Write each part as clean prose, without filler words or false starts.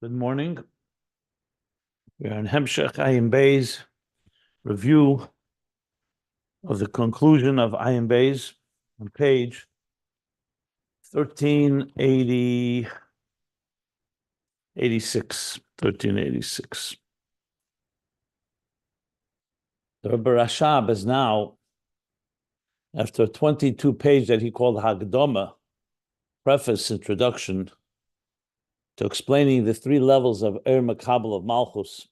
Good morning. We are in Hemshech Ayin Beis review of the conclusion of Ayin Beis on page 1386. The Beriya is now, after a 22-page that he called Hagdoma, preface, introduction, to explaining the three levels of Makabel of Malchus,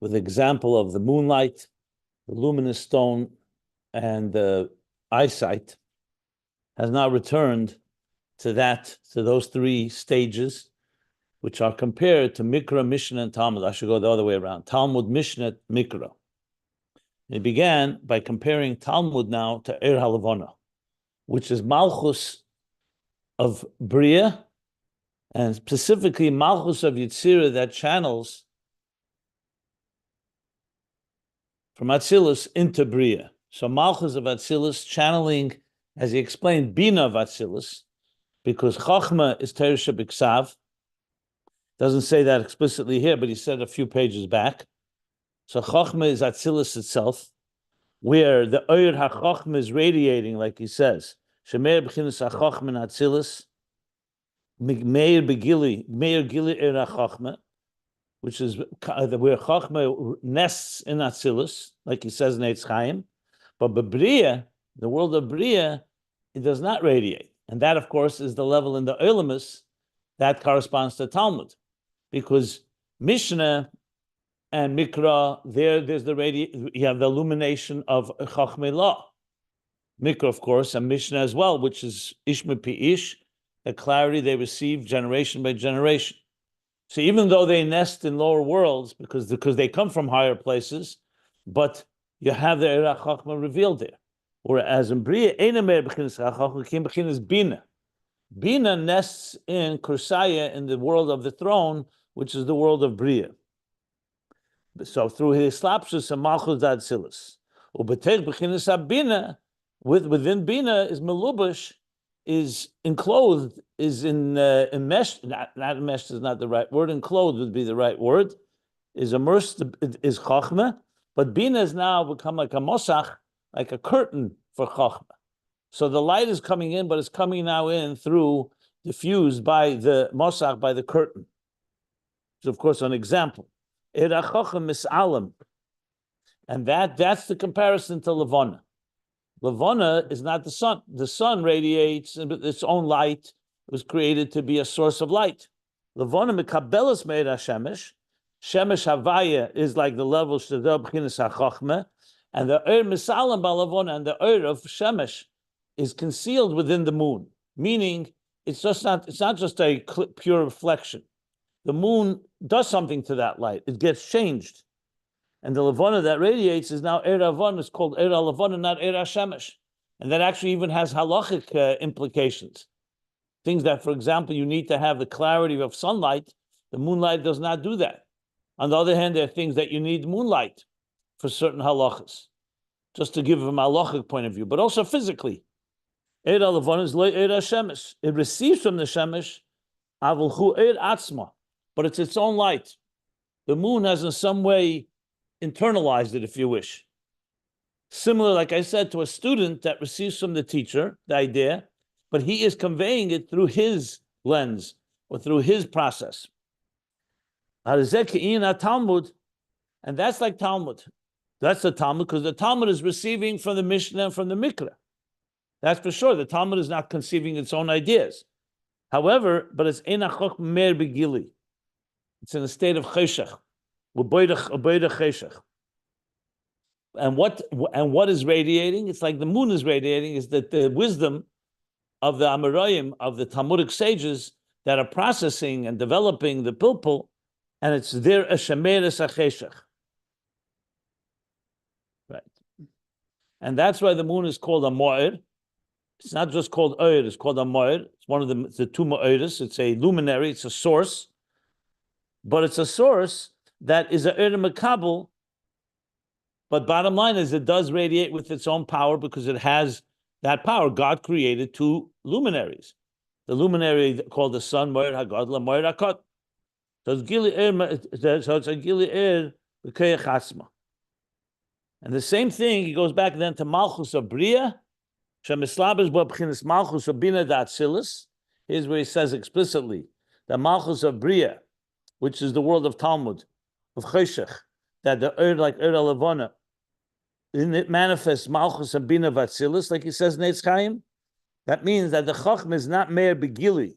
with example of the moonlight, the luminous stone, and the eyesight, has now returned to those three stages, which are compared to Mikra, Mishnah, and Talmud. I should go the other way around. Talmud, Mishnah, Mikra. It began by comparing Talmud now to Halavona, which is Malchus of Beriya, and specifically Malchus of Yetzirah that channels from Atzilus into Beriya. So Malchus of Atzilus channeling, as he explained, Bina of Atzilus, because Chochma is Teresha B'Ksav. Doesn't say that explicitly here, but he said a few pages back. So Chochma is Atzilus itself, where the Oyer HaChochma is radiating, like he says, Shemer B'chinas HaChochma in Atzilus, Meir Gili Er HaChochma, which is where Chochma nests in Atzilus, like he says in Eitz Chaim. But Beriya, the world of Beriya, it does not radiate. And that, of course, is the level in the Olamus that corresponds to Talmud. Because Mishnah and Mikra, there's you have the illumination of Chochmei law. Mikra, of course, and Mishnah as well, which is Ishma Pi Ish, the clarity they receive generation by generation. So even though they nest in lower worlds, because they come from higher places, but you have the Eira Chachma revealed there. Whereas in Beriya, is Bina. Bina nests in Kursaya, in the world of the throne, which is the world of Beriya. So through his slapshus and Malchus Atzilus. Within Bina is Melubash, is enclosed, is enmeshed, not enmeshed is not the right word, enclosed would be the right word, is immersed, is Chochmah, but Bina has now become like a mosach, like a curtain for Chochmah. So the light is coming in, but it's coming now in through, diffused by the mosach, by the curtain. So of course, an example. Era Chochmah mis'alam. And that's the comparison to Levana. Levana is not the sun. The sun radiates its own light. It was created to be a source of light. Levana mekabelas me'er hashemesh. Shemesh havaya is like the level sh'tadar b'chinas ha'chochmah, and the Ur misalam ba'Levana, and the Ur of Shemesh is concealed within the moon. Meaning, it's not just a pure reflection. The moon does something to that light. It gets changed. And the Levana that radiates is now Eira Avon, is called Eira Levana, not Eira Shemesh. And that actually even has halachic implications. Things that, for example, you need to have the clarity of sunlight. The moonlight does not do that. On the other hand, there are things that you need moonlight for certain halachas, just to give them a halachic point of view, but also physically. Eira Levana is Eira Shemesh. It receives from the Shemesh, Avulchu Eir Atzma, but it's its own light. The moon has in some way internalized it, if you wish. Similar, like I said, to a student that receives from the teacher the idea, but he is conveying it through his lens or through his process. And that's like Talmud. That's the Talmud, because the Talmud is receiving from the Mishnah and from the Mikra. That's for sure. The Talmud is not conceiving its own ideas. However, but it's enachok mer begili. It's in a state of cheshach. And what is radiating? It's like the moon is radiating, is that the wisdom of the Amoraim, of the Talmudic sages that are processing and developing the pilpul, and it's their Shemeres HaCheshach. Right. And that's why the moon is called a Mo'er. It's not just called Oyer, it's called a Mo'er. It's one of the two Mo'eres. It's a luminary, it's a source. But it's a source that is a Makabel, but bottom line is it does radiate with its own power because it has that power. God created two luminaries. The luminary called the sun, Moed HaGadla, Moed HaKot. So it's Gili so it's a Gili B'Koyach Atzma. And the same thing, he goes back then to Malchus of Beriya, Shemislabes B'Bchinas Malchus of Bina D'Atzilis. Here's where he says explicitly that Malchus of Beriya, which is the world of Talmud, of Cheshech, that the like Levana, it manifests Malchus and Bina D'Atzilis, like he says in Eitz Chaim. That means that the Chacham is not Meir Begili,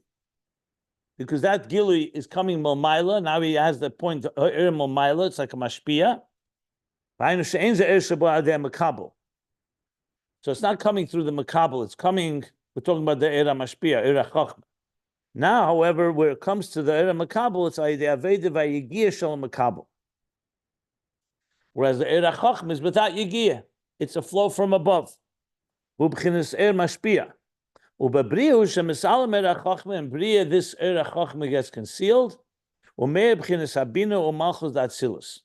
because that Gili is coming Malmaila. Now he has the point Malmaila. It's like a mashpia. So it's not coming through the makabel. It's coming. We're talking about the era mashpia, era chachma. Now, however, where it comes to the era makabel, it's the aveda vayigia shel makabel. Whereas the era chachma is without yigia. It's a flow from above. Ubchinas er mashpia. Ubabriya shemisalam era chachma, and Beriya, this era chachma gets concealed. Umeir bchinas habina umalchus d'Atzilus.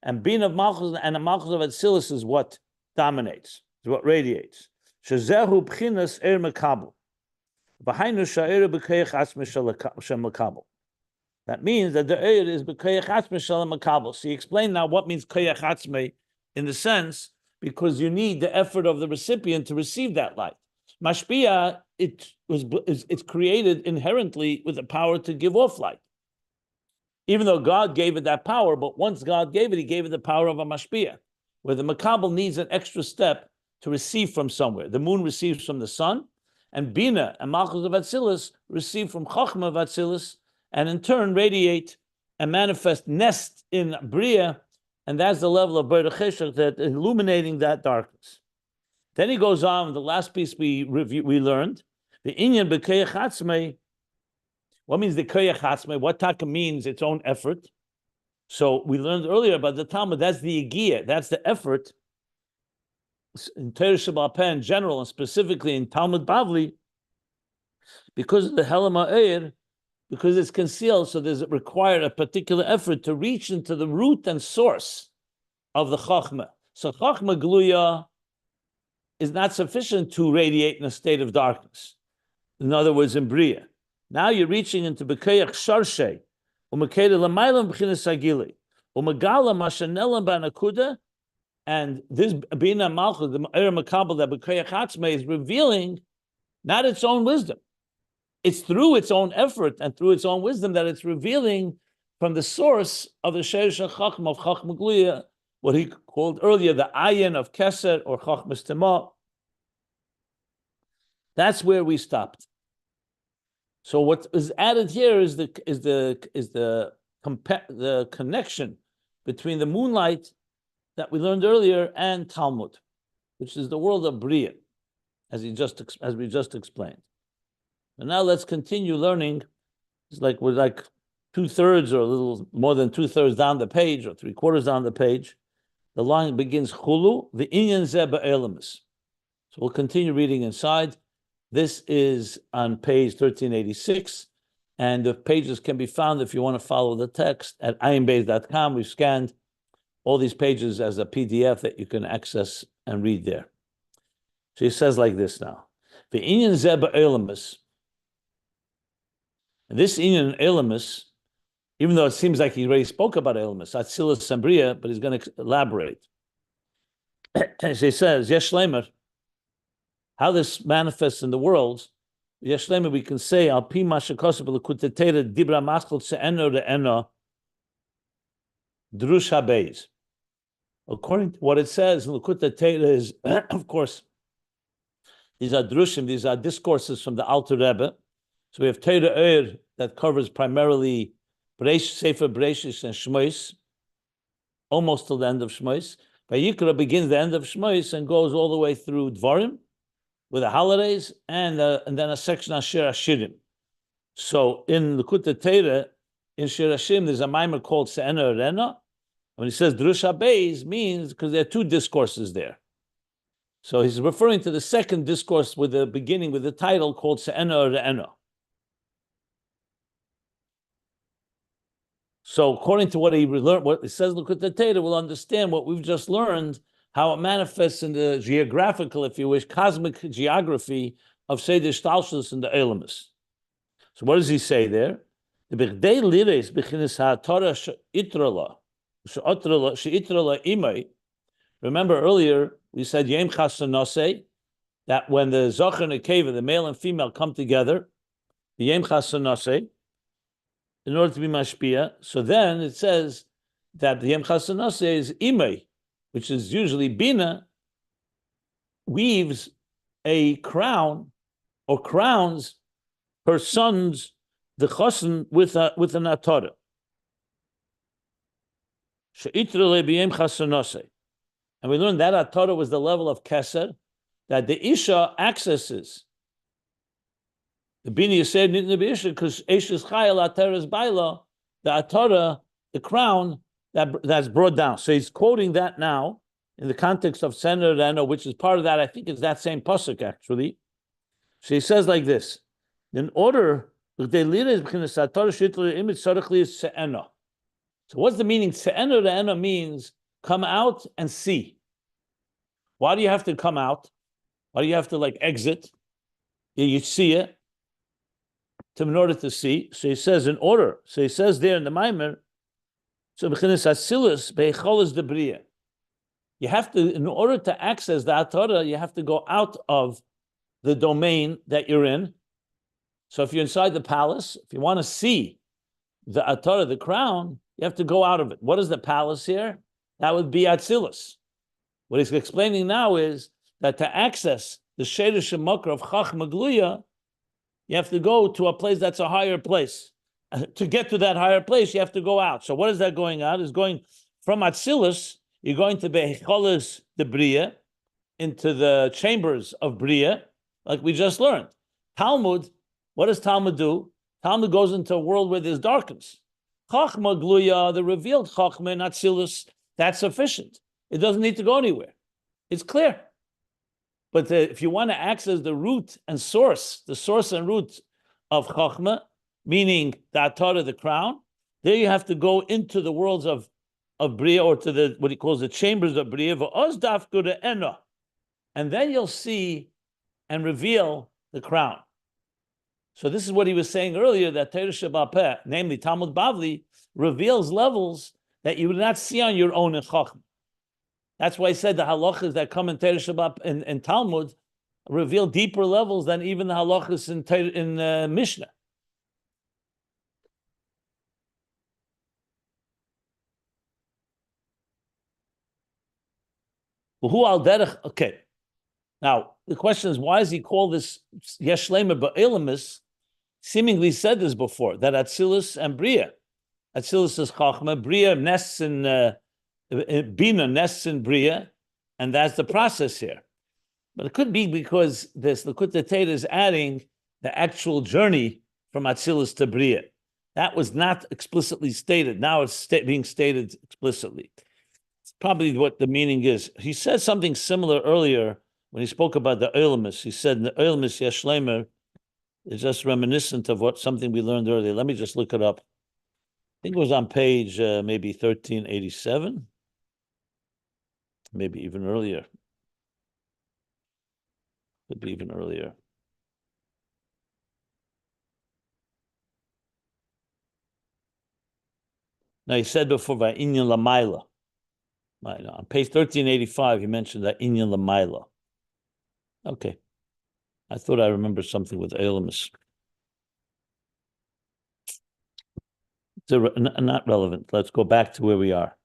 And Bin of Malchus and the Malchus of Atzilus is what dominates, is what radiates. Shezehu b'chinas er mekabel. V'hainu sha'er b'koyach atzma shel mekabel. That means that the er is b'koyach atzma shel mekabel. So he explained now what means koyach atzma in the sense, because you need the effort of the recipient to receive that light. Mashpia, it's created inherently with the power to give off light. Even though God gave it that power, but once God gave it, he gave it the power of a mashpia, where the makabel needs an extra step to receive from somewhere. The moon receives from the sun, and Bina and Malchus of Atzilus receive from Chachma of Atzilus, and in turn radiate and manifest, nest in Beriya, and that's the level of Beriya Cheshach that illuminating that darkness. Then he goes on, the last piece we learned, the inyan b'koyach atzmei. What means the koyach atzmei? What taka means its own effort. So we learned earlier about the Talmud, that's the yigia, that's the effort. In Torah Sheba'al Peh in general, and specifically in Talmud Bavli, because of the Helam Ha'er, because it's concealed, so there's required a particular effort to reach into the root and source of the Chachma. So Chachma Gluya is not sufficient to radiate in a state of darkness. In other words, in Beriya. Now you're reaching into B'Koyach Sharshe, U'Mekeda L'maylam B'chinas Hagili, U'Megala Mashanelam B'Anakuda, and this Bina Malchus, the Era Makabel, that B'Koyach Atzmei is revealing not its own wisdom. It's through its own effort and through its own wisdom that it's revealing from the source of the Sheresh Chachma of Chachma Gluya, what he called earlier the Ayin of Keser or Chachmas Tema. That's where we stopped. So what is added here is the connection between the moonlight that we learned earlier and Talmud, which is the world of Beriya, as we just explained. And now let's continue learning. We're like 2/3 or a little more than 2/3 down the page, or 3/4 down the page. The line begins Chulu, the inyan zeh ba'elamis. So we'll continue reading inside. This is on page 1386, and the pages can be found if you want to follow the text at ayinbeis.com. We've scanned all these pages as a PDF that you can access and read there. So he says like this now. The inyan zeh ba'elamis. This inyan elamis, even though it seems like he already spoke about elamis, Atzilus and Beriya, but he's going to elaborate. As he says, Yesh Lemer, how this manifests in the world, Yesh Lemer, we can say, Al pi mashakosab l'kutetera dibra maschel se'eno re'eno drush habeis. According to what it says, L'kutei Torah is, of course, these are drushim, these are discourses from the Alter Rebbe. So we have Torah that covers primarily Sefer Bereshis and Shmos, almost till the end of Shmos. Vayikra begins the end of Shmos and goes all the way through Dvarim, with the holidays, and then a section on Shir Hashirim. So in the L'kutei Torah, in Shir Hashirim, there's a mimer called Se'ena Arena. When he says Drush HaBeis, means because there are two discourses there. So he's referring to the second discourse with the beginning with the title called Se'ena Arena. So according to what he learned, what it says, look at the Torah, we'll understand what we've just learned, how it manifests in the geographical, if you wish, cosmic geography of Seder Shtalshus and the Elamis. So what does he say there? The b'chdei lires b'chinas ha'Torah she'itrala imay. Remember earlier we said yem chasanose, that when the zocher and the keva, the male and female, come together, the yem chasanose, in order to be mashpia. So then it says that the yem chasanose is imay, which is usually bina, weaves a crown or crowns her sons, the chosen, with an atara. And we learned that atara was the level of keser that the isha accesses. The bini said because Eshes Chayil Atara's baila, the atara, the crown that's brought down. So he's quoting that now in the context of Sener Reno, which is part of that. I think is that same pasuk actually. So he says like this: in order, so what's the meaning? Se'ena Re'ena means come out and see. Why do you have to come out? Why do you have to like exit? You see it in order to see. So he says in order. So he says there in the Maimer, so you have to, in order to access the Atara, you have to go out of the domain that you're in. So if you're inside the palace, if you want to see the Atara, the crown, you have to go out of it. What is the palace here? That would be Atzilus. What he's explaining now is that to access the Sheirush Makar of Chachma Gluya, you have to go to a place that's a higher place. To get to that higher place, you have to go out. So what is that going out? Is going from Atzilus, you're going to Becholis the Beriya, into the chambers of Beriya, like we just learned. Talmud, what does Talmud do? Talmud goes into a world where there's darkness. Chachma Gluya, the revealed Chachma in Atzilus, that's sufficient. It doesn't need to go anywhere. It's clear. But if you want to access the root and source, the source and root of Chachma, meaning the Atara, the crown, there you have to go into the worlds of Beriya, or to the what he calls the chambers of Beriya, and then you'll see and reveal the crown. So this is what he was saying earlier, that Torah Sheba'al Peh, namely Talmud Bavli, reveals levels that you would not see on your own in Chachma. That's why I said the halachas that come in Torah Sheba'al in Talmud reveal deeper levels than even the halachas in Mishnah. Okay. Now, the question is, why does he call this Yesh Leima Ba'elamis? Seemingly said this before, that Atzilus and Beriya. Atzilus is Chachma, Beriya nests in, Bina nests in Beriya, and that's the process here. But it could be because this Likutei Torah is adding the actual journey from Atzilus to Beriya. That was not explicitly stated. Now it's being stated explicitly. It's probably what the meaning is. He said something similar earlier when he spoke about the Eilamis. He said the Eilamis Yesh Leima is just reminiscent of something we learned earlier. Let me just look it up. I think it was on page maybe 1387, maybe even earlier. Could be even earlier. Now, he said before by Inyan Lamaila. On page 1385, he mentioned that Inyan Lamaila. Okay. I thought I remembered something with Eilamis. Not relevant. Let's go back to where we are.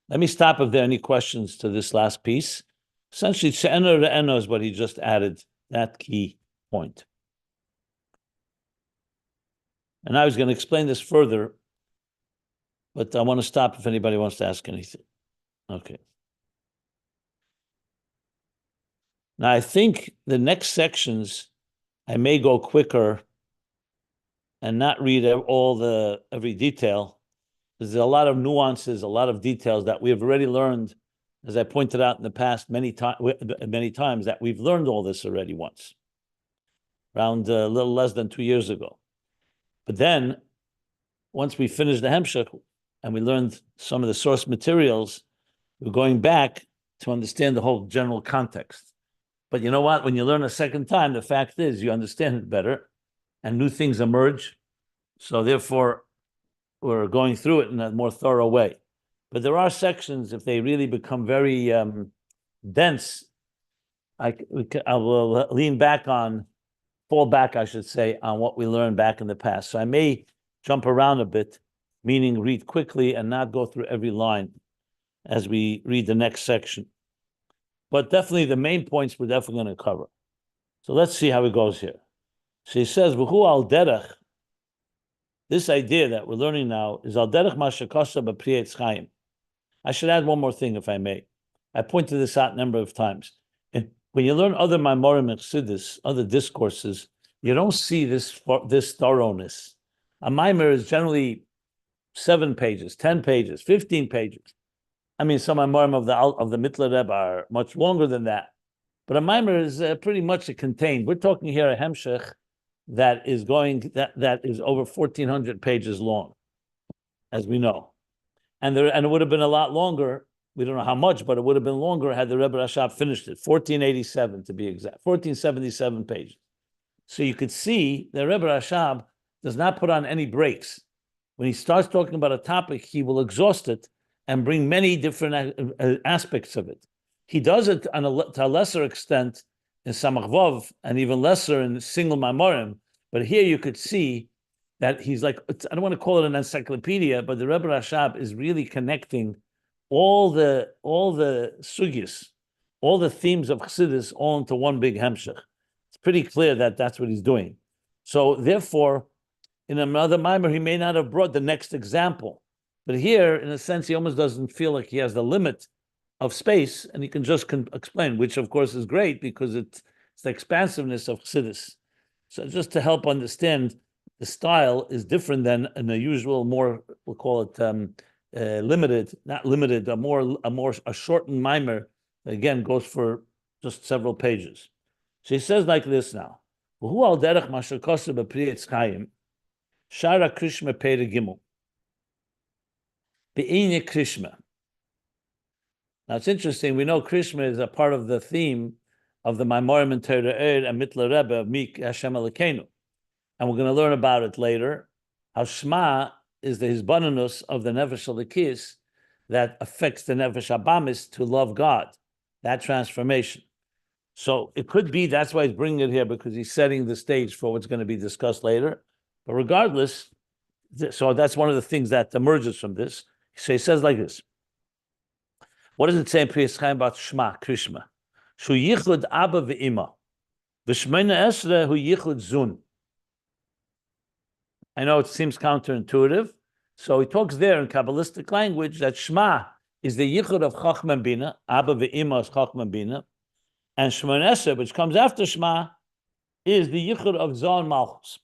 Let me stop if there are any questions to this last piece. Essentially, Se'ena Re'ena is what he just added, that key point. And I was going to explain this further, but I want to stop if anybody wants to ask anything. Okay. Now, I think the next sections, I may go quicker and not read every detail. There's a lot of nuances, a lot of details that we have already learned, as I pointed out in the past many times, that we've learned all this already once, around a little less than 2 years ago. But then, once we finished the Hemshech and we learned some of the source materials, we're going back to understand the whole general context. But you know what? When you learn a second time, the fact is you understand it better, and new things emerge, So therefore, we're going through it in a more thorough way. But there are sections, if they really become very dense, I will fall back, I should say, on what we learned back in the past. So I may jump around a bit, meaning read quickly and not go through every line as we read the next section. But definitely the main points we're definitely going to cover. So let's see how it goes here. So he says, "V'hu al derech." This idea that we're learning now is al derech ma shekosa b'priyetz chaim. I should add one more thing, if I may. I pointed this out a number of times. And when you learn other Maimorim and Chassidus, other discourses, you don't see this thoroughness. A Maimer is generally 7 pages, 10 pages, 15 pages. I mean, some Maimorim of the Mittler Rebbe are much longer than that. But a Maimer is pretty much contained. We're talking here a Hemshech that is over 1,400 pages long, as we know. And it would have been a lot longer. We don't know how much, but it would have been longer had the Rebbe Rashab finished it. 1487 to be exact, 1477 pages. So you could see the Rebbe Rashab does not put on any breaks. When he starts talking about a topic, he will exhaust it and bring many different aspects of it. He does it to a lesser extent in Samach Vav and even lesser in single Maimorim. But here you could see that he's like, I don't want to call it an encyclopedia, but the Rebbe Rashab is really connecting all the sugyas, all the themes of Chassidus, all into one big hemshech. It's pretty clear that that's what he's doing. So therefore, in another mimer, he may not have brought the next example. But here, in a sense, he almost doesn't feel like he has the limit of space, and he can just explain, which of course is great because it's the expansiveness of Chassidus. So just to help understand, the style is different than in a usual, more, we'll call it limited, not limited, a shortened mimer that again goes for just several pages. So he says like this now. Who al derech masher kosev b'priyetz chaim shara krishma peir gimel be'inya krishma. Now it's interesting. We know Krishma is a part of the theme of the Maimorim and Torah and Mittler Rebbe of Mik Hashem Elokeinu. And we're going to learn about it later, how Shema is the hisbananus of the Nefesh Elikis that affects the Nefesh Abamis to love God, that transformation. So it could be, that's why he's bringing it here, because he's setting the stage for what's going to be discussed later. But regardless, so that's one of the things that emerges from this. So he says like this. What does it say in Priyas Chaim about Shema, Krishma? Shu yichud Abba ve'ima. V'shmeina esra hu yichud zun. I know it seems counterintuitive. So he talks there in Kabbalistic language that Shema is the yichud of Chachma and Bina. Abba ve'ima is Chachma and Bina. And Shmeina esra, which comes after Shema, is the yichud of Zon Malchus.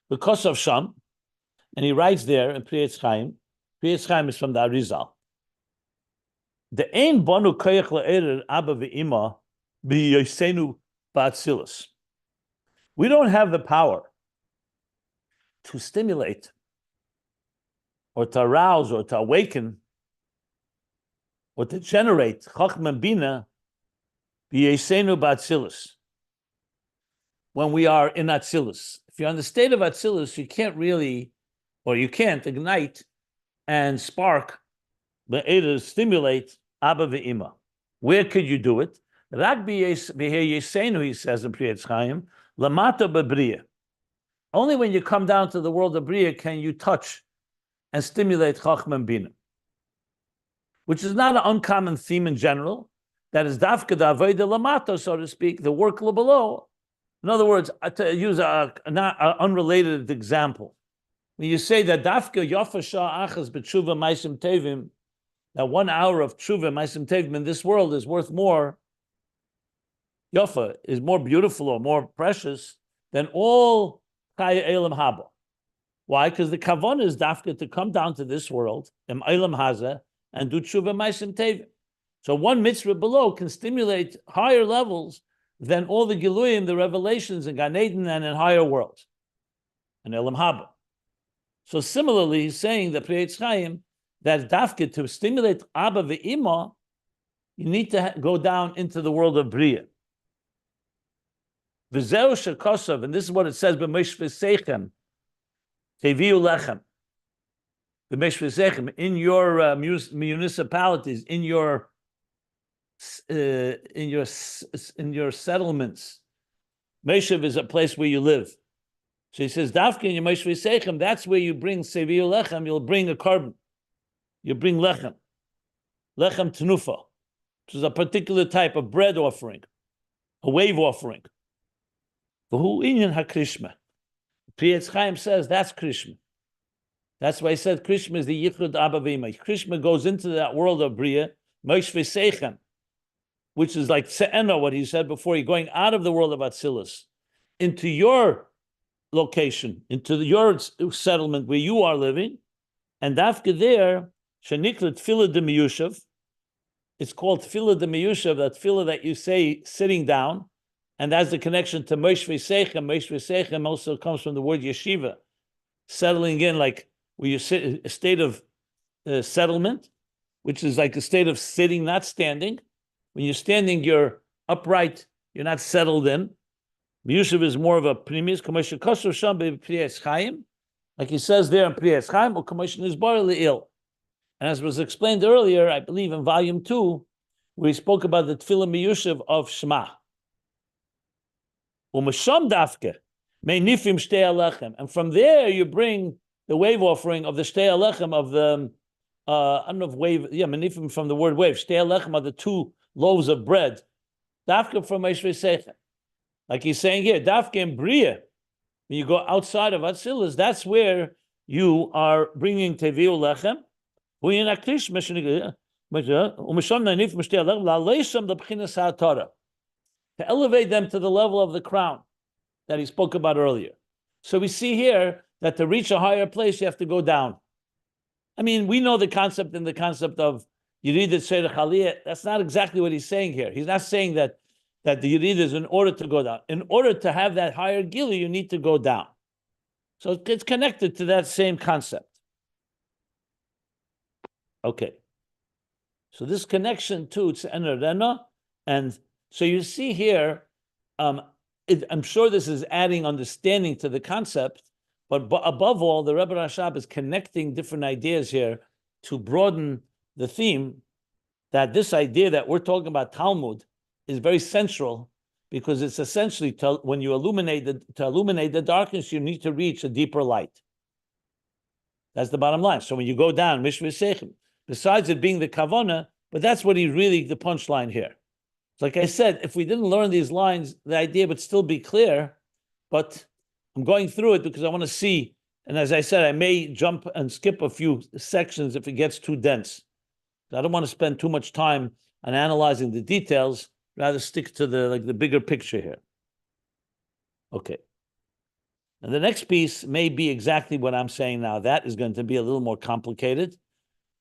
Because of Sham, and he writes there in Priyas Chaim is from the Arizal. The ein banu koyach le'erer Abba ve'ima b'yosenu ba'atzilus. We don't have the power to stimulate or to arouse or to awaken or to generate Chachma Bina b'yosenu ba'atzilus when we are in Atzilus. If you're in the state of Atzilus, you can't really, or you can't ignite and spark, but it stimulate Abba ve'ima. Where could you do it? Rak b'yesenu, he says in Priyetz Chaim, lamata b'Beriya. Only when you come down to the world of Beriya can you touch and stimulate Chachma and Bina, which is not an uncommon theme in general. That is dafka d'avodah lamata, so to speak, the work below. In other words, to use an unrelated example, when you say that dafka yafa shah achas b'tshuva ma'asim tevim, that 1 hour of tshuva ma'asim tevim in this world is worth more, yafa is more beautiful or more precious than all chaya elam haba. Why? Because the kavanah is dafka to come down to this world, em elam haza, and do tshuva ma'asim tevim. So one mitzvah below can stimulate higher levels than all the giluyim, the revelations in Gan Eden and in higher worlds, and elam haba. So similarly, he's saying the Priyetz Chaim that dafka to stimulate Abba ve'ima, you need to go down into the world of Beriya. V'zeu shekosav, and this is what it says, b'mishvesechem, teviu lechem. B'mishvesechem, in your municipalities, in your settlements. Meshav is a place where you live. So he says, Dafka in your mishvesechem, that's where you bring teviu lechem, you'll bring a carbon. You bring lechem tenufa, which is a particular type of bread offering, a wave offering. V'hu inyan hakrishma. Pri Chaim says that's Krishma. That's why I said Krishma is the Yichud Abba V'Ima. Krishma goes into that world of Beriya, Moshe V'Seichem, which is like Se'ena, what he said before, you're going out of the world of Atzilus into your location, into your settlement where you are living, and Dafka there, Shenikla Tfilah de Miyushav, it's called Tfilah de Miyushav, that Tfilah that you say sitting down, and that's the connection to Moshe V'Seichem. Moshe V'Seichem also comes from the word yeshiva, settling in, like where you sit, a state of settlement, which is like a state of sitting, not standing. When you're standing, you're upright, you're not settled in. Miyushav is more of a primis, Kamosha Kosov Sham Pri Chaim, like he says there in Pri Chaim, or Kamosha Nizbar Le'il. And as was explained earlier, I believe in volume 2, where he spoke about the Tfilah Miyushav of Shema. Umasham Dafke, Meinifim Shtei Alechem. And from there you bring the wave offering of the Shtei Alechem of the, I don't know if wave, yeah, Meinifim from the word wave. Shtei Alechem are the 2 loaves of bread. Dafke from Moshe V'Seichem. Like he's saying here, Dafke in Beriya, when you go outside of Atzilus, that's where you are bringing Teviu Lechem. To elevate them to the level of the crown that he spoke about earlier. So we see here that to reach a higher place, you have to go down. I mean, we know the concept of Yeridat Seder Chaliyah. That's not exactly what he's saying here. He's not saying that the Yeridah is in order to go down. In order to have that higher Gili, you need to go down. So it's connected to that same concept. Okay. So this connection to Tz'ener, and so you see here, I'm sure this is adding understanding to the concept, but above all, the Rebbe Rashab is connecting different ideas here to broaden the theme that this idea that we're talking about Talmud is very central, because it's essentially when you illuminate the darkness, you need to reach a deeper light. That's the bottom line. So when you go down, Mishvesechem, besides it being the Kavana, but that's what the punchline here. Like I said, if we didn't learn these lines, the idea would still be clear, but I'm going through it because I want to see, and as I said, I may jump and skip a few sections if it gets too dense. I don't want to spend too much time on analyzing the details, rather stick to the bigger picture here. Okay. And the next piece may be exactly what I'm saying now. That is going to be a little more complicated,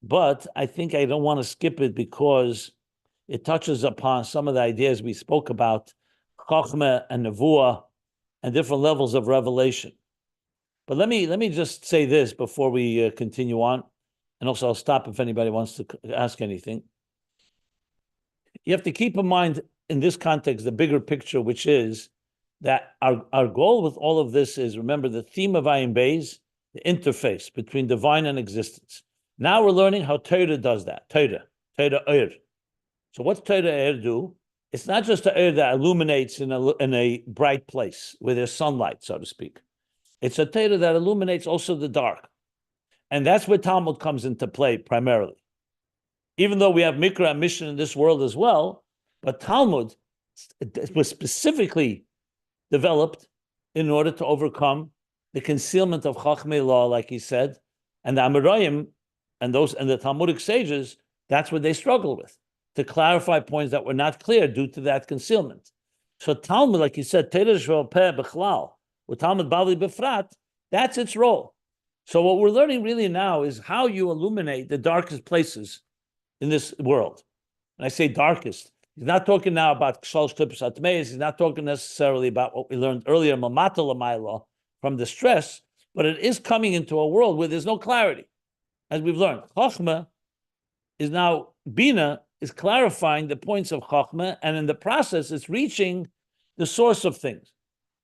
but I think I don't want to skip it because it touches upon some of the ideas we spoke about, Chochmah and Nevuah, and different levels of revelation. But let me just say this before we continue on, and also I'll stop if anybody wants to ask anything. You have to keep in mind in this context the bigger picture, which is that our goal with all of this is, remember, the theme of Ayin Beis, the interface between divine and existence. Now we're learning how Torah does that. Torah Oir. So what's Torah Oir do? It's not just a Oir that illuminates in a bright place where there's sunlight, so to speak. It's a Torah that illuminates also the dark. And that's where Talmud comes into play primarily. Even though we have Mikra and Mishnah in this world as well, but Talmud was specifically developed in order to overcome the concealment of Chachmei law, like he said, and the Amoraim and the Talmudic sages, that's what they struggle with, to clarify points that were not clear due to that concealment. So Talmud, like he said, Torah Shvel Peh Bechlal, with Talmud Bavli Befrat, that's its role. So what we're learning really now is how you illuminate the darkest places in this world. And I say darkest. He's not talking now about Kshal Shlippus Atmeis. He's not talking necessarily about what we learned earlier, Mamata Lamaila, from the stress, but it is coming into a world where there's no clarity, as we've learned. Chochmah is now, Bina is clarifying the points of Chochmah, and in the process, it's reaching the source of things.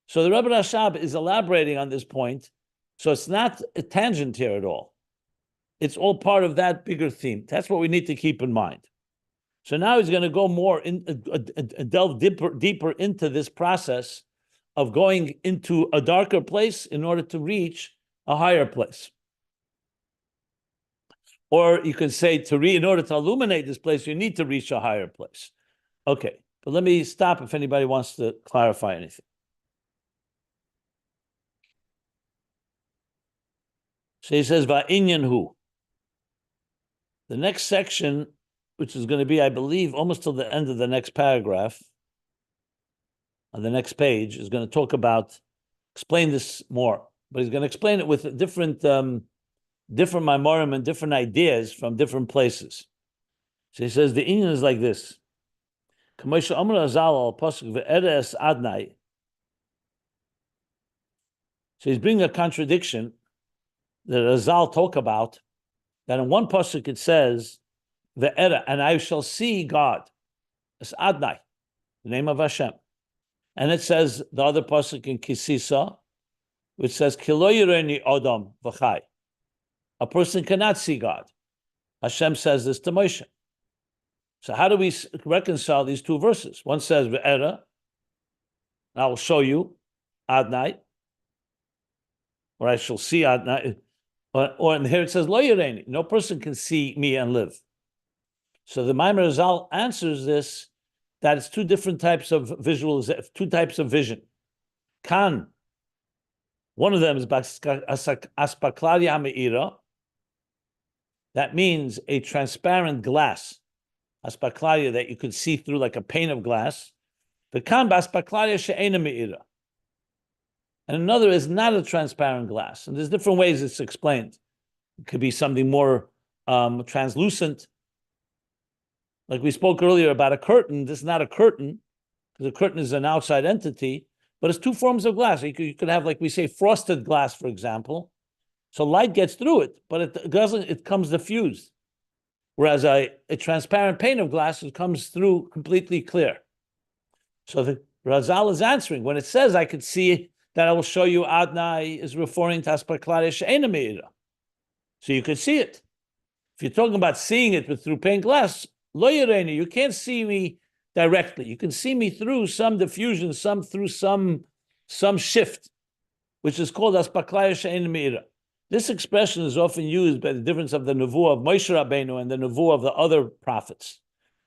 So the Rebbe Rashab is elaborating on this point. So it's not a tangent here at all. It's all part of that bigger theme. That's what we need to keep in mind. So now he's going to go more delve deeper into this process of going into a darker place in order to reach a higher place. Or you can say in order to illuminate this place, you need to reach a higher place. Okay, but let me stop if anybody wants to clarify anything. So he says, Va'inyan hu. The next section, which is going to be, I believe, almost till the end of the next paragraph, on the next page, is going to explain this more. But he's going to explain it with different maimorim and different ideas from different places. So he says, the inyan is like this. So he's bringing a contradiction that Azal talk about, that in one pasuk it says, "Ve'era," and I shall see God. It's Adnai, the name of Hashem, and it says the other pasuk in Kisisa, which says Kilo yireni Adam v'chai. A person cannot see God. Hashem says this to Moshe. So how do we reconcile these two verses? One says Ve'era, and I will show you Adnai, or I shall see Adnai. Or and here it says, Lo Yireni, no person can see me and live. So the Maimer Zal answers this, that it's two different types of two types of vision. Kan, one of them is Aspaklarya Me'ira. That means a transparent glass, Aspaklarya, that you could see through like a pane of glass. The Kan Aspaklarya She'ena Me'ira. And another is not a transparent glass. And there's different ways it's explained. It could be something more translucent. Like we spoke earlier about a curtain. This is not a curtain, because a curtain is an outside entity, but it's two forms of glass. You could have, like we say, frosted glass, for example. So light gets through it, but it doesn't, it comes diffused. Whereas a transparent pane of glass, it comes through completely clear. So the Razal is answering. When it says, I could see that I will show you Adnai, is referring to Aspaklarya She'ena Me'ira. So you could see it. If you're talking about seeing it through pane glass, Lo Yireni, you can't see me directly. You can see me through some diffusion, through some shift, which is called Aspaklarya She'ena Me'ira. This expression is often used by the difference of the Nevuah of Moshe Rabbeinu and the Nevuah of the other prophets.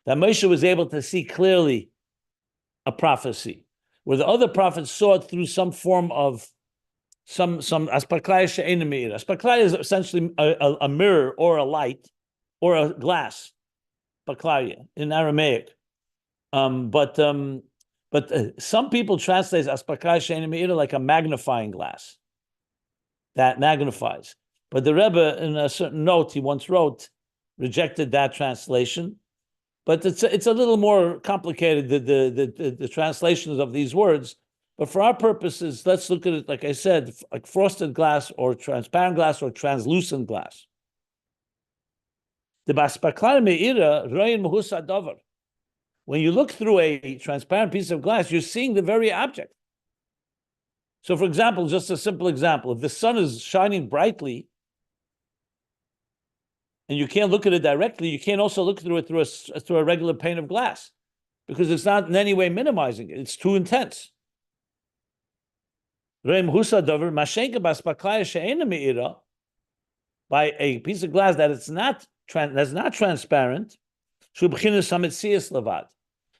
That Moshe was able to see clearly a prophecy, where the other prophets saw it through some form of some Aspaklarya She'ena Me'ira. Aspaklarya is essentially a mirror or a light or a glass, Aspaklarya in Aramaic. But some people translate Aspaklarya She'ena Me'ira like a magnifying glass that magnifies. But the Rebbe, in a certain note he once wrote, rejected that translation. But it's a little more complicated, the translations of these words. But for our purposes, let's look at it, like I said, like frosted glass or transparent glass or translucent glass. The Aspaklarya Me'ira, ro'in mahus hadavar. When you look through a transparent piece of glass, you're seeing the very object. So, for example, just a simple example, if the sun is shining brightly, and you can't look at it directly, you can't also look through it through a regular pane of glass, because it's not in any way minimizing it. It's too intense. By a piece of glass that that's not transparent,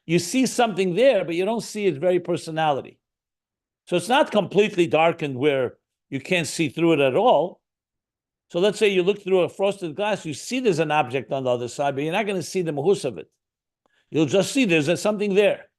you see something there, but you don't see its very personality. So it's not completely darkened where you can't see through it at all. So let's say you look through a frosted glass, you see there's an object on the other side, but you're not going to see the mahus of it. You'll just see there's something there.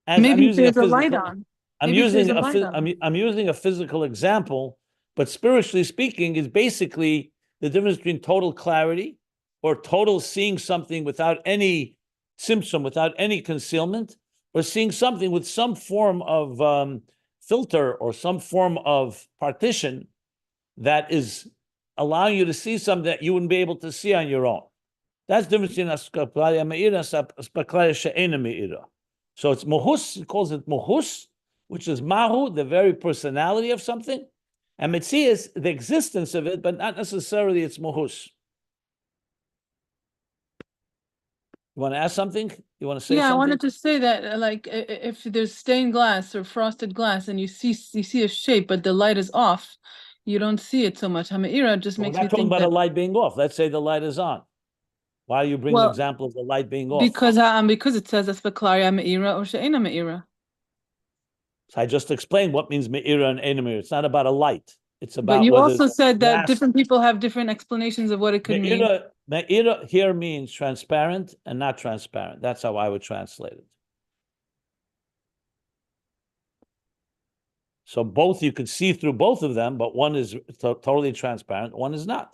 And maybe there's a light on. I'm using a physical example, but spiritually speaking, is basically the difference between total clarity or total seeing something without any symptom, without any concealment, or seeing something with some form of filter or some form of partition that is allowing you to see something that you wouldn't be able to see on your own. That's the difference between Aspaklarya Me'ira and Aspaklarya She'ena Me'ira. So it's mohus, he calls it mohus, which is mahu, the very personality of something, and metzias, the existence of it, but not necessarily its mohus. You want to ask something? You want to say something? Yeah, I wanted to say that, like, if there's stained glass or frosted glass, and you see a shape, but the light is off, you don't see it so much. Hameira just makes me We're not talking think about that a light being off. Let's say the light is on. Why do you bring the example of the light being off? because it says Aspaklarya me'ira or she'ena me'ira. So I just explained what means me'ira and eina me'ira. It's not about a light. It's about But you whether also said that glass, different people have different explanations of what it could mean. me'ira here means transparent and not transparent. That's how I would translate it. So both, you could see through both of them, but one is totally transparent, one is not.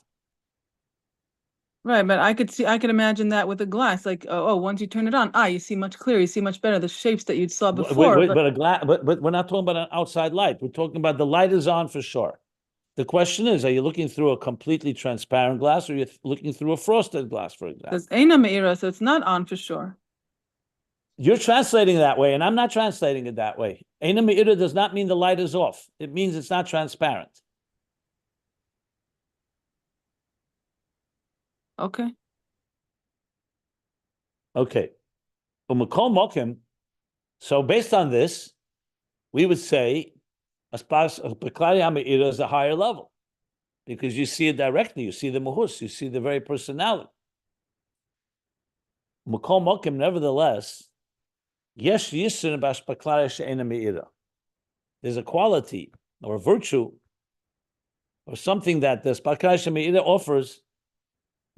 Right, but I could imagine that with a glass, like, once you turn it on, you see much clearer, you see much better the shapes that you saw before. But a glass, but we're not talking about an outside light. We're talking about the light is on for sure. The question is, are you looking through a completely transparent glass, or are you looking through a frosted glass, for example? Because eina me'ira, so it's not on for sure. You're translating it that way, and I'm not translating it that way. Eina me'ira does not mean the light is off. It means it's not transparent. Okay. Okay. So based on this, we would say Aspaklarya me'ira is a higher level, because you see it directly. You see the muhus. You see the very personality. Nevertheless, yes, yisin b'Aspaklarya she'ena me'ira. There's a quality or a virtue or something that the Aspaklarya me'ira offers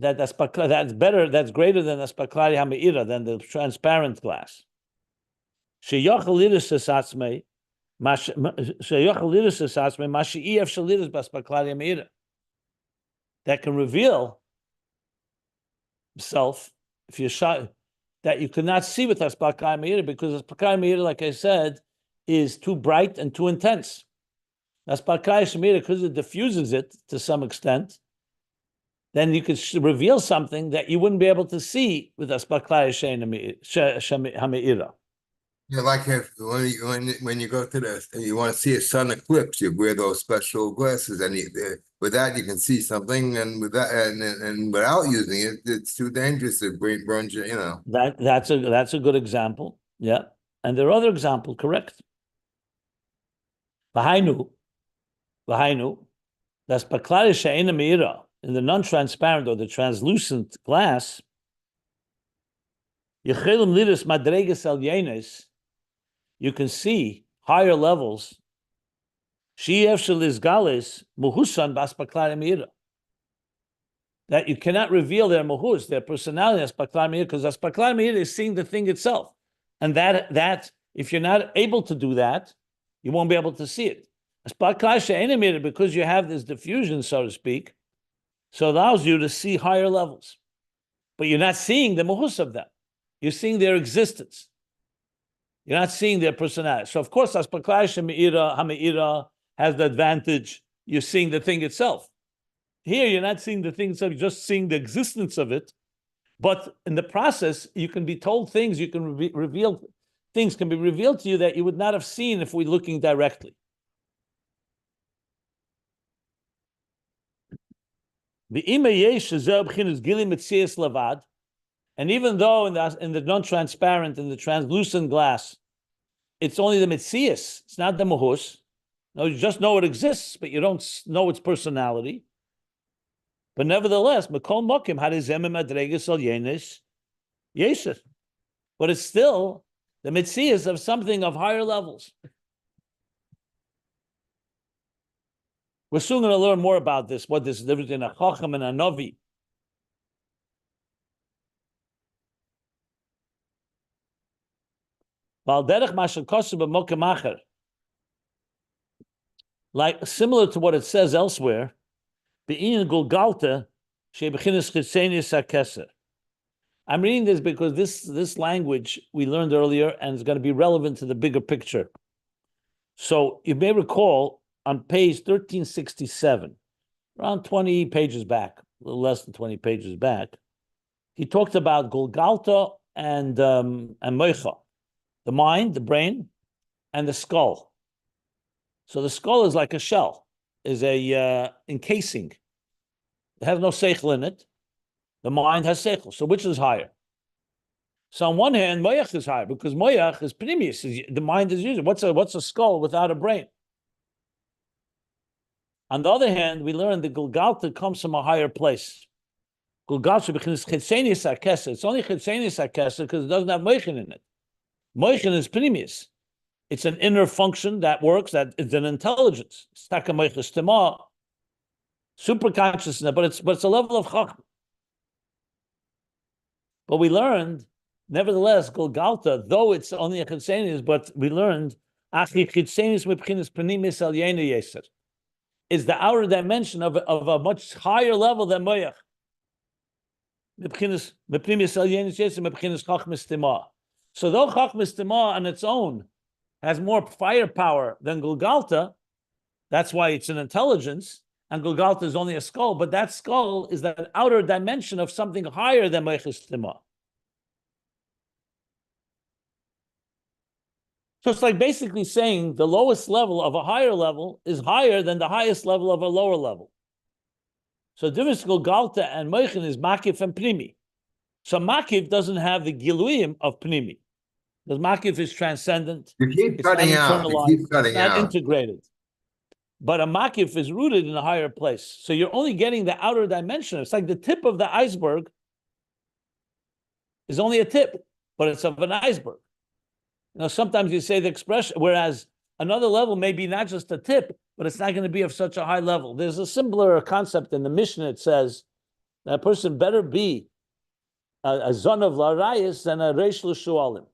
that's better, that's greater than Aspaklarya me'ira, than the transparent glass. That can reveal self, if you're shy, that you could not see with Aspaklarya me'ira, because Aspaklarya me'ira, like I said, is too bright and too intense. Aspaklarya me'ira, because it diffuses it to some extent, then you could reveal something that you wouldn't be able to see with Aspaklarya me'ira. Yeah, like when you go to you want to see a sun eclipse, you wear those special glasses, and with that you can see something, and with that and without using it, it's too dangerous. It burns you. That's a good example. Yeah, and there are other examples. Correct. V'hainu, that's Aspaklarya she'ena me'ira, in the non-transparent or the translucent glass. Yechelim liris madreges elyenes. You can see higher levels. That you cannot reveal their muhus, their personality, Aspaklarya me'ira, because Aspaklarya me'ira is seeing the thing itself, and that if you're not able to do that, you won't be able to see it. Aspaklarya she'ena me'ira, because you have this diffusion, so to speak, so it allows you to see higher levels, but you're not seeing the muhus of them. You're seeing their existence. You're not seeing their personality. So of course, Aspaklarya me'ira has the advantage. You're seeing the thing itself. Here, you're not seeing the thing itself. You're just seeing the existence of it. But in the process, you can be told things. You can reveal things can be revealed to you that you would not have seen if we're looking directly. And even though in the non-transparent, in the translucent glass, it's only the mitzias, it's not the muhus. No, you just know it exists, but you don't know its personality. But nevertheless, Mekol Mokim Harizemim Adreges Al Yenis Yesef. But it's still the mitzias of something of higher levels. We're soon going to learn more about this, what this is different in a Chacham and a Novi. Like similar to what it says elsewhere, I'm reading this because this language we learned earlier, and it's going to be relevant to the bigger picture. So you may recall on page 1367, around 20 pages back, a little less than 20 pages back, he talked about Golgalta and Moicha, the mind, the brain, and the skull. So the skull is like a shell, is a encasing. It has no seichel in it. The mind has seichel. So which is higher? So on one hand, moyach is higher because moyach is pnimius. The mind is used. What's a skull without a brain? On the other hand, we learn the Gulgalta comes from a higher place. Gulgalta becomes chitzenius akesa. It's only chitzenius akesa because it doesn't have moichin in it. Moichin is pnimius. It's an inner function that works. That it's an intelligence. It's taka moichus tema, super consciousness, but it's a level of chachma. But we learned, nevertheless, Gulgalta, though it's only a chitzenius, but we learned achi chitzenius mepchinas pnimius al yena yeser. Is the outer dimension of a much higher level than moyach. So though chachmas tema on its own has more firepower than Gulgalta, that's why it's an intelligence, and Gulgalta is only a skull, but that skull is that outer dimension of something higher than moyachis tema. So it's like basically saying the lowest level of a higher level is higher than the highest level of a lower level. So difference Gulgalta and moichin is makif and pnimi. So makif doesn't have the giluyim of pnimi. Because makif is transcendent. You keep It's not cutting out. You internalized. keep cutting It's not out. integrated. But a makif is rooted in a higher place. So you're only getting the outer dimension. It's like the tip of the iceberg is only a tip, but it's of an iceberg. You know, sometimes you say the expression, whereas another level may be not just a tip, but it's not going to be of such a high level. There's a simpler concept in the Mishnah. It says that a person better be a zon of larayis than a reish l'shualim.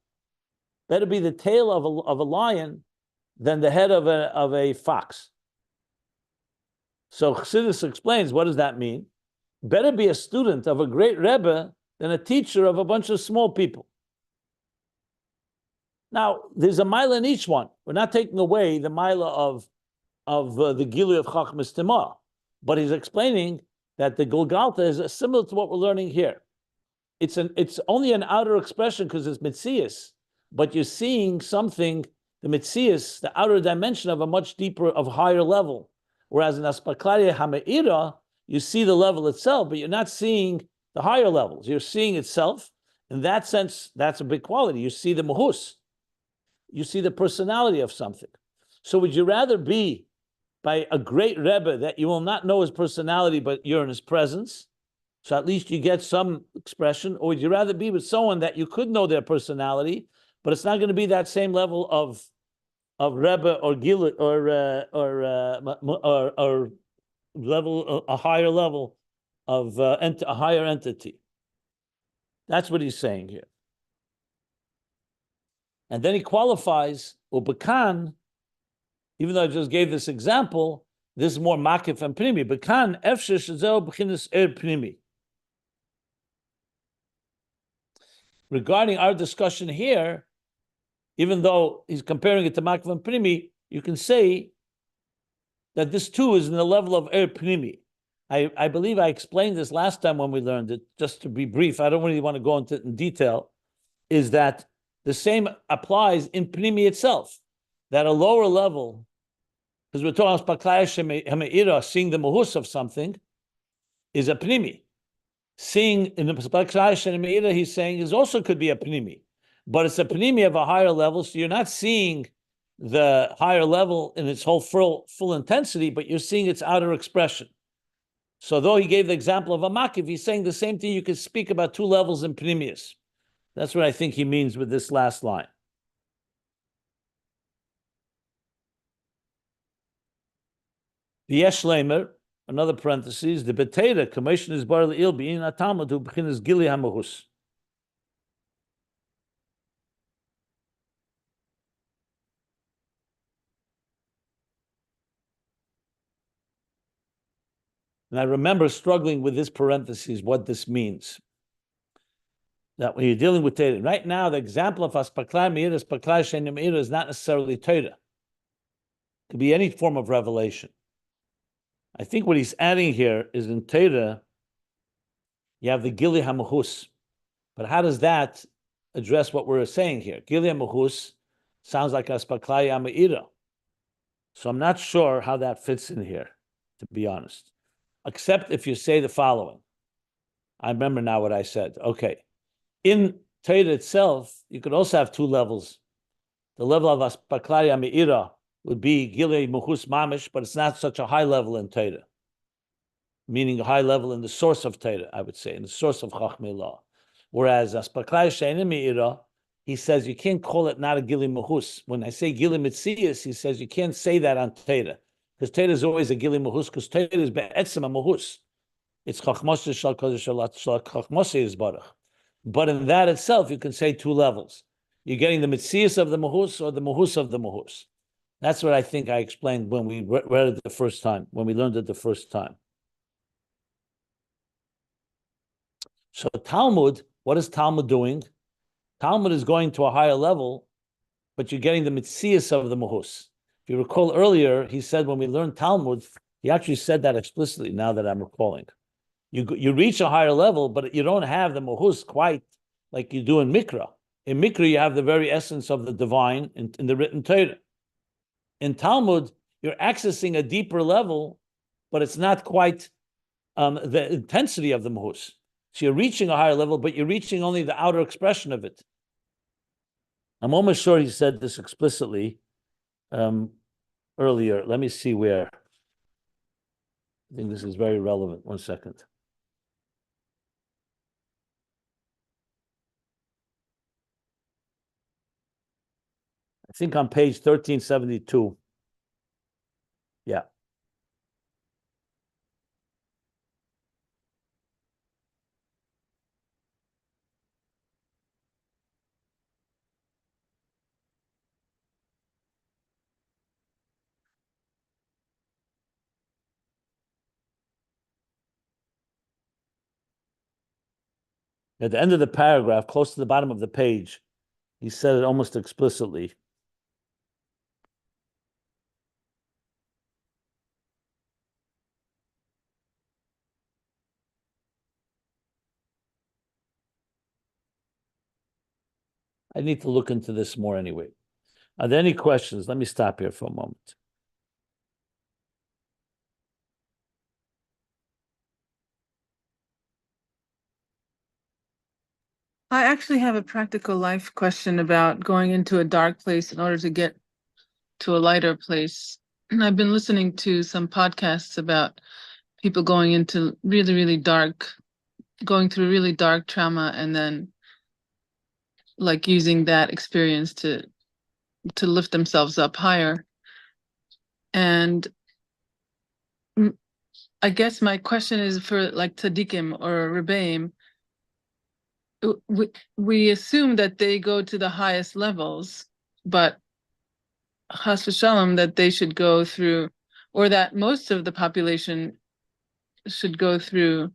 Better be the tail of a lion than the head of a fox. So Chassidus explains, what does that mean? Better be a student of a great Rebbe than a teacher of a bunch of small people. Now, there's a mila in each one. We're not taking away the mila of the Gilu of Chachmas Tema, but he's explaining that the Gulgalta is similar to what we're learning here. It's only an outer expression because it's Mitzias, but you're seeing something, the Mitzias, the outer dimension of a much deeper, of higher level. Whereas in Aspaklarya Hameira, you see the level itself, but you're not seeing the higher levels. You're seeing itself. In that sense, that's a big quality. You see the Mahus. You see the personality of something. So would you rather be by a great Rebbe that you will not know his personality, but you're in his presence? So at least you get some expression. Or would you rather be with someone that you could know their personality, but it's not going to be that same level of Rebbe or Gil or level, a higher level of a higher entity? That's what he's saying here. And then he qualifies, Ubekan, even though I just gave this example, this is more makif and pnimi. Bekan, efshe shezeo b'chinas pnimi. Regarding our discussion here, even though he's comparing it to makif and pnimi, you can say that this too is in the level of pnimi. I believe I explained this last time when we learned it, just to be brief. I don't really want to go into it in detail, is that the same applies in Pnimi itself, that a lower level, because we're talking about Aspaklarya seeing the Mahus of something, is a Pnimi. Seeing in the Aspaklarya he's saying is also could be a Pnimi, but it's a Pnimi of a higher level, so you're not seeing the higher level in its whole full intensity, but you're seeing its outer expression. So though he gave the example of a Makiv, he's saying the same thing you could speak about two levels in Pnimius. That's what I think he means with this last line. The Yeshlemer, another parenthesis, the Beteda, commission is bar le'il be'in atamad hu b'chinas gili hamahus. And I remember struggling with this parenthesis, what this means. That when you're dealing with Torah, right now, the example of Aspaklarya Meira, Aspaklarya Shenim Meira is not necessarily Torah. It could be any form of revelation. I think what he's adding here is in Torah, you have the Gili HaMahus. But how does that address what we're saying here? Gili HaMahus sounds like Aspaklarya Meira. So I'm not sure how that fits in here, to be honest. Except if you say the following. I remember now what I said. Okay. In Torah itself, you could also have two levels. The level of Aspaklarya Me'ira would be Gilei Muhus Mamish, but it's not such a high level in Torah. Meaning a high level in the source of Torah, I would say, in the source of Chachmei Law. Whereas Aspaklarya She'enim Me'ira, he says you can't call it not a Gili Muhus. When I say Gili Mitzias, he says you can't say that on Torah. Because Torah is always a Gili Muhus, because Torah is Be'etzem a Muhus. It's Chachmoshe Shal Kodesh Shal Chachmoshe is Baruch. But in that itself, you can say two levels. You're getting the Mitzias of the Muhus or the Muhus of the Muhus. That's what I think I explained when we read it the first time, when we learned it the first time. So Talmud, what is Talmud doing? Talmud is going to a higher level, but you're getting the Mitzias of the Muhus. If you recall earlier, he said when we learned Talmud, he actually said that explicitly now that I'm recalling. You reach a higher level, but you don't have the Muhus quite like you do in Mikra. In Mikra, you have the very essence of the divine in the written Torah. In Talmud, you're accessing a deeper level, but it's not quite the intensity of the Muhus. So you're reaching a higher level, but you're reaching only the outer expression of it. I'm almost sure he said this explicitly earlier. Let me see where. I think this is very relevant. 1 second. I think on page 1372. Yeah. At the end of the paragraph, close to the bottom of the page, he said it almost explicitly. I need to look into this more anyway. Are there any questions? Let me stop here for a moment. I actually have a practical life question about going into a dark place in order to get to a lighter place. And I've been listening to some podcasts about people going into really, really dark, going through really dark trauma, and then like using that experience to lift themselves up higher. And I guess my question is for like tzaddikim or rebbeim. We assume that they go to the highest levels, but chas v'shalom that they should go through, or that most of the population should go through,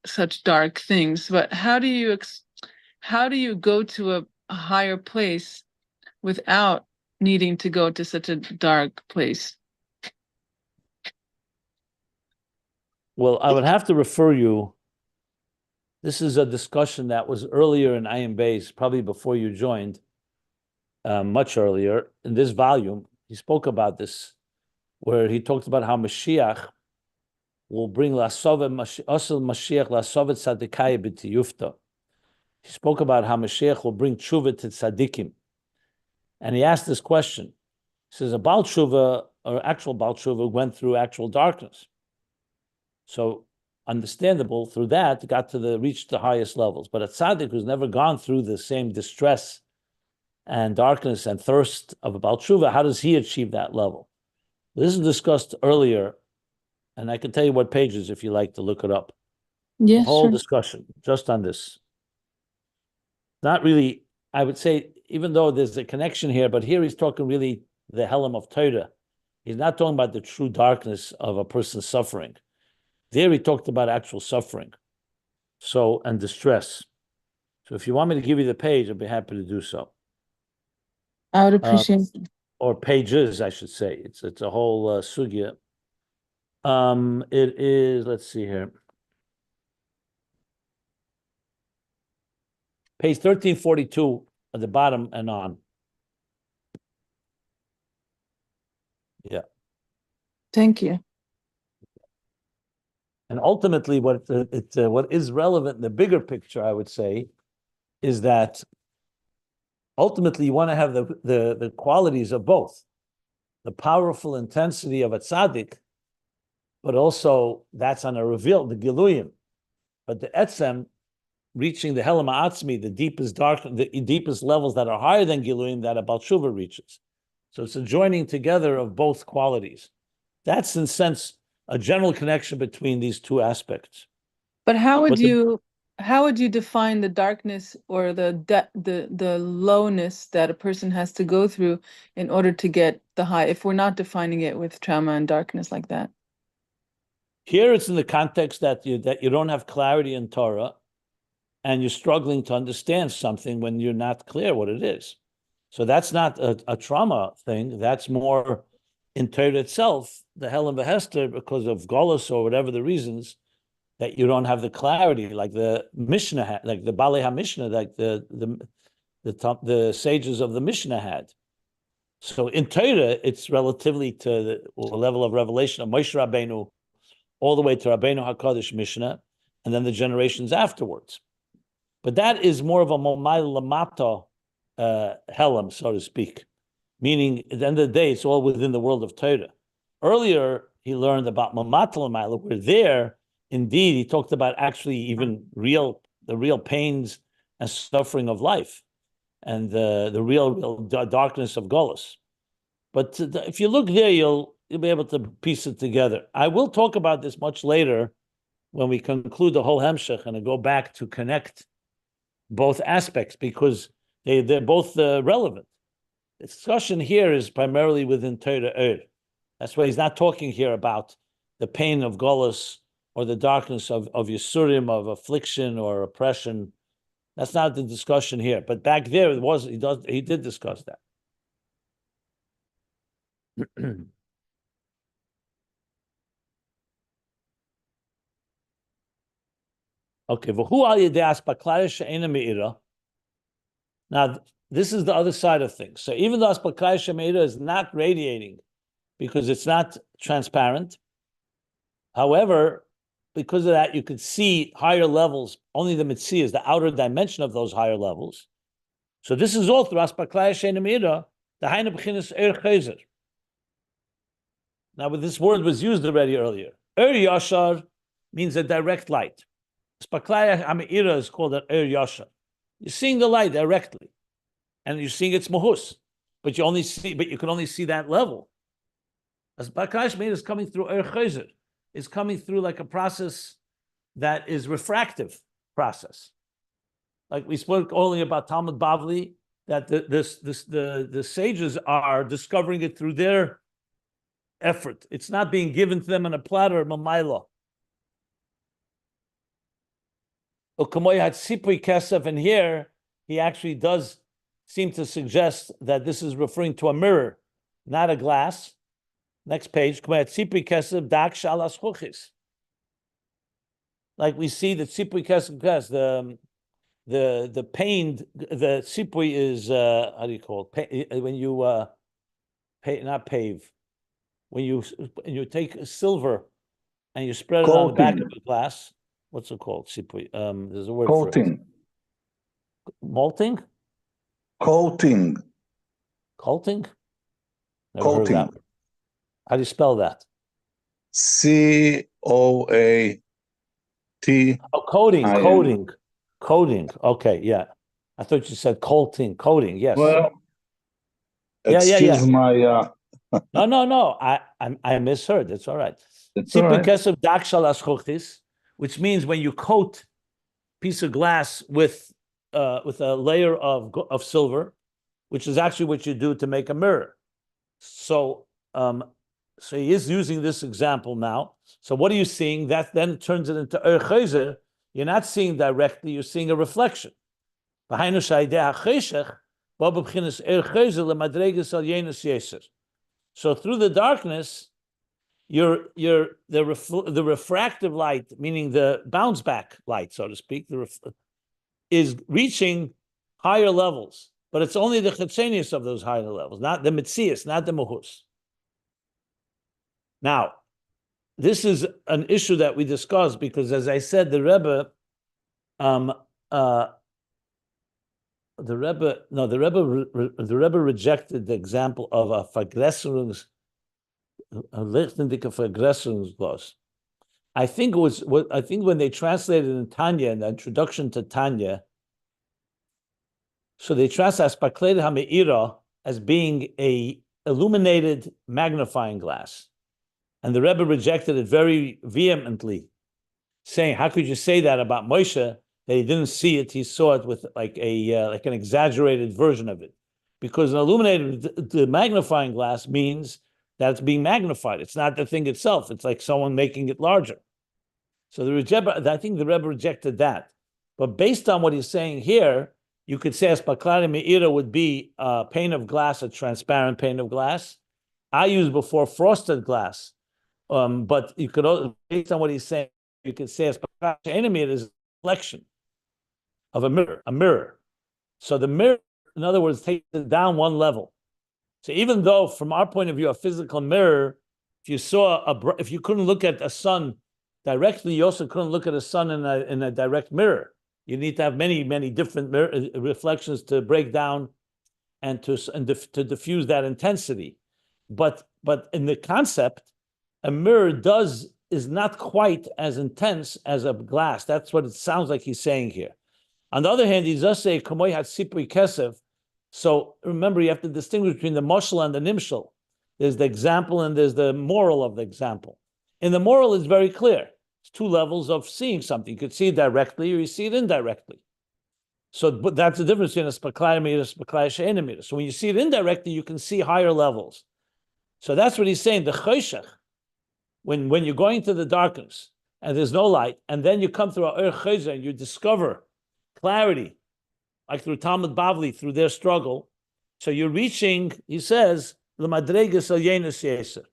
such dark things. But how do you go to a higher place without needing to go to such a dark place? Well, I would have to refer you. This is a discussion that was earlier in Ayin Beis, probably before you joined, much earlier. In this volume, he spoke about this, where he talked about how Mashiach will bring Mashiach lasovet tzaddikai b'tiyufta. He spoke about how Mashiach will bring tshuva to tzaddikim. And he asked this question. He says, a Baal tshuva, or actual Baal tshuva, went through actual darkness. So understandable, through that, reached the highest levels. But a tzaddik who's never gone through the same distress and darkness and thirst of a Baal tshuva, how does he achieve that level? This is discussed earlier, and I can tell you what pages if you like to look it up. Yes, the whole sure. discussion just on this. Not really, I would say, even though there's a connection here, but here he's talking really the Helam of Torah. He's not talking about the true darkness of a person's suffering. There he talked about actual suffering, and distress. So if you want me to give you the page, I'd be happy to do so. I would appreciate it. Or pages, I should say. It's a whole sugya. It is, let's see here. Page 1342 at the bottom and on. Yeah. Thank you. And ultimately, what is relevant in the bigger picture, I would say, is that ultimately you want to have the qualities of both, the powerful intensity of a tzaddik, but also that's on a reveal, the giluyim. But the etzem, reaching the helam ha'atzmi, the deepest levels that are higher than giluyim, that a Baal Tshuva reaches. So it's a joining together of both qualities. That's, in a sense, a general connection between these two aspects. But how would you define the darkness or the lowness that a person has to go through in order to get the high, if we're not defining it with trauma and darkness like that? Here it's in the context that you don't have clarity in Torah and you're struggling to understand something when you're not clear what it is. So that's not a trauma thing. That's more in Torah itself, the Helen Behester, because of Golus or whatever the reasons, that you don't have the clarity, like the Mishnah had, like the Balei HaMishnah, like the sages of the Mishnah had. So in Torah, it's relatively to the level of revelation of Moshe Rabbeinu, all the way to Rabbeinu HaKadosh Mishnah, and then the generations afterwards. But that is more of a Momai Lamata Helam, so to speak. Meaning, at the end of the day, it's all within the world of Torah. Earlier, he learned about Mamata Lamaila, where there, indeed, he talked about actually even the real pains and suffering of life, and the real darkness of Golus. But if you look there, you'll be able to piece it together. I will talk about this much later when we conclude the whole Hemshech and I go back to connect both aspects, because they're both relevant. The discussion here is primarily within Torah. That's why he's not talking here about the pain of Golus or the darkness of Yisurim, of affliction or oppression. That's not the discussion here. But back there, he did discuss that. Okay, now, this is the other side of things. So even though Aspaklarya Shemeira is not radiating because it's not transparent, however, because of that, you could see higher levels. Only the Mitzi is the outer dimension of those higher levels. So this is all through Aspaklarya Shemeira, the Hainu B'chinas Chayzer. Now, this word was used already earlier. Yashar means a direct light. Aspaklarya Shemeira is called an Yashar. You're seeing the light directly, and you're seeing its mahus, but you can only see that level. Aspaklarya Shemeira is coming through Chayzer. Is coming through like a process that is refractive process. Like we spoke only about Talmud Bavli, that the sages are discovering it through their effort. It's not being given to them on a platter, Mamaila. Ukamoy had Sipri Kesef, and here he actually does seem to suggest that this is referring to a mirror, not a glass. Next page, like we see that Tzipri Kesef, the pained, the Tzipri is how do you call it? When you not pave, when you take silver and you spread it on the back of the glass. What's it called? Tzipri. There's a word coating. for it. Malting. Coating. Coating. Never Coating. heard of that. How do you spell that? COAT. Oh, coding. Okay, yeah. I thought you said coating. Yes. Well, yeah. my. No. I misheard. It's all right. It's all right. Which means when you coat piece of glass with a layer of silver, which is actually what you do to make a mirror. So he is using this example now. So what are you seeing? That then turns it into Chayzer. You're not seeing directly, you're seeing a reflection. So through the darkness, the refractive light, meaning the bounce back light, so to speak, is reaching higher levels. But it's only the chetzenius of those higher levels, not the mitzias, not the muhus. Now, this is an issue that we discussed because, as I said, the Rebbe rejected the example of a Vergrößerungsglas. I think when they translated in Tanya, in the introduction to Tanya, so they translate Aspaklarya HaMe'ira as being a illuminated magnifying glass. And the Rebbe rejected it very vehemently, saying, how could you say that about Moshe, that he didn't see it, he saw it with like an exaggerated version of it? Because an illuminated, the magnifying glass means that it's being magnified. It's not the thing itself. It's like someone making it larger. So I think the Rebbe rejected that. But based on what he's saying here, you could say Aspaklarya Me'ira would be a pane of glass, a transparent pane of glass. I used before frosted glass. But you could also, based on what he's saying, you could say Aspaklarya Me'ira is a reflection of a mirror. So the mirror, in other words, takes it down one level. So even though, from our point of view, a physical mirror, if you couldn't look at a sun directly, you also couldn't look at a sun in a direct mirror. You need to have many, many different reflections to break down and to diffuse that intensity. But in the concept, a mirror is not quite as intense as a glass. That's what it sounds like he's saying here. On the other hand, he does say Kamoy Hatzipui Kesef. So remember, you have to distinguish between the moshel and the nimshel. There's the example and there's the moral of the example. In the moral, it's very clear. It's two levels of seeing something. You could see it directly or you see it indirectly. So, but that's the difference between a Aspaklarya Me'ira and Aspaklarya She'ena Me'ira. So when you see it indirectly, you can see higher levels. So that's what he's saying. The choshech, when you're going to the darkness and there's no light, and then you come through a choshech and you discover clarity, like through Talmud Bavli, through their struggle. So you're reaching, he says, l'madregas al yenus yeser.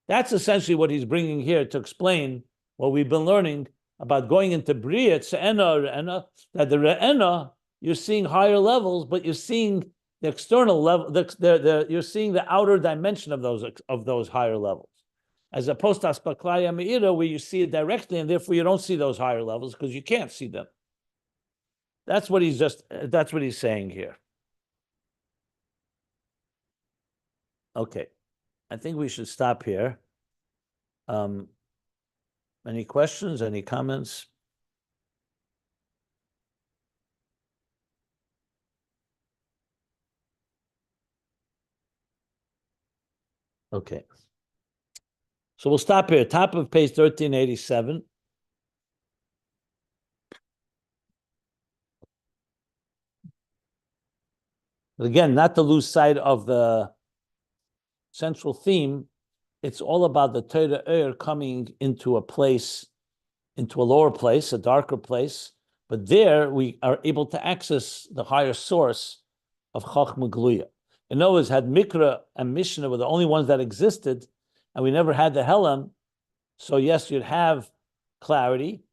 That's essentially what he's bringing here to explain what we've been learning about going into Beriya, Re'ena, that the Re'ena, you're seeing higher levels, but you're seeing the external level, you're seeing the outer dimension of those higher levels. As opposed to Aspaklarya Me'ira, where you see it directly, and therefore you don't see those higher levels because you can't see them. That's what he's saying here. Okay. I think we should stop here. Any questions, any comments? Okay. So we'll stop here. Top of page 1387. But again, not to lose sight of the central theme, it's all about the Torah coming into a place, into a lower place, a darker place. But there we are able to access the higher source of Chachma Gluya. In other words, had Mikra and Mishnah were the only ones that existed, and we never had the Helam, so yes, you'd have clarity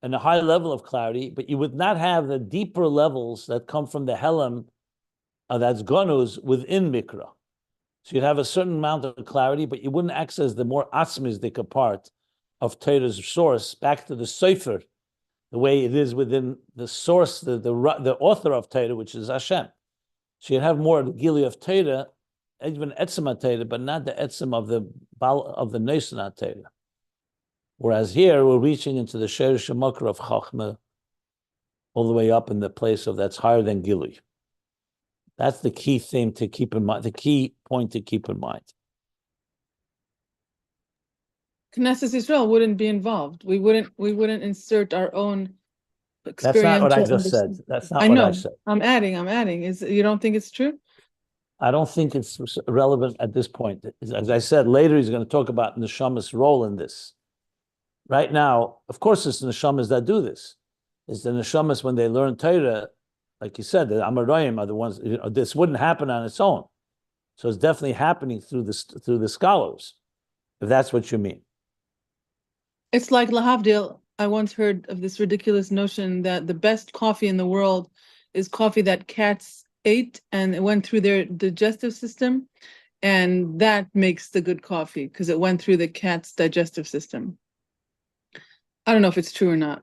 and a high level of clarity, but you would not have the deeper levels that come from the Helam that's Gonus within Mikra. So you'd have a certain amount of clarity, but you wouldn't access the more atzmisdik part of Torah's source back to the Sefer, the way it is within the source, the author of Torah, which is Hashem. So you'd have more Gili of Torah, even Etzem Torah, but not the Etzem of the Nesanat Torah. Whereas here we're reaching into the Sheresh Makra of Chachma, all the way up in the place of that's higher than Gili. That's the key thing to keep in mind, the key point to keep in mind. Knesset Israel wouldn't be involved. We wouldn't insert our own experience. That's not what I just said. That's not what I said. I'm adding. You don't think it's true? I don't think it's relevant at this point. As I said, later he's going to talk about Neshama's role in this. Right now, of course, it's the Neshamas that do this. It's the Neshamas when they learn Torah, like you said, the Amarayim are the ones, this wouldn't happen on its own. So it's definitely happening through the scholars, if that's what you mean. It's like Lahavdil. I once heard of this ridiculous notion that the best coffee in the world is coffee that cats ate and it went through their digestive system. and that makes the good coffee because it went through the cat's digestive system. I don't know if it's true or not,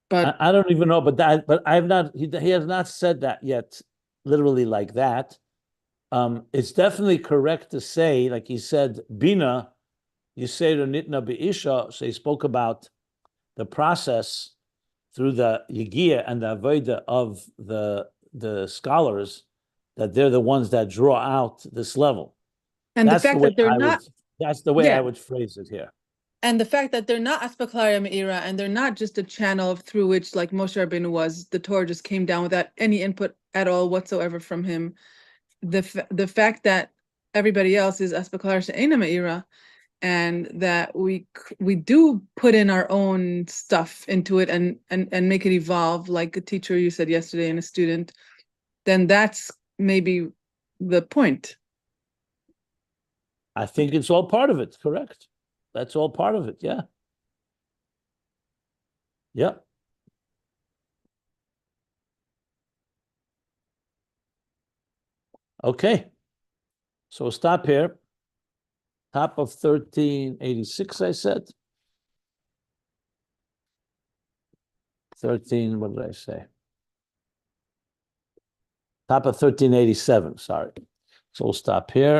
but I don't even know, but I've not, he has not said that yet, literally like that. It's definitely correct to say, like he said, Bina, you say to Nitna Be'isha, so he spoke about the process through the Yigia and the Avodah of the scholars, that they're the ones that draw out this level. and the fact that they're not, that's the way yeah. I would phrase it here. And the fact that they're not Aspaklarya Me'ira, and they're not just a channel through which, like Moshe Rabbeinu was, the Torah just came down without any input at all whatsoever from him. The fact that everybody else is Aspaklarya She'ena Me'ira, and that we do put in our own stuff into it and make it evolve, like a teacher you said yesterday and a student, then that's maybe the point. I think it's all part of it, correct? That's all part of it, yeah. Yeah. Okay. So we'll stop here. Top of 1386, I said. 13, what did I say? Top of 1387, sorry. So we'll stop here.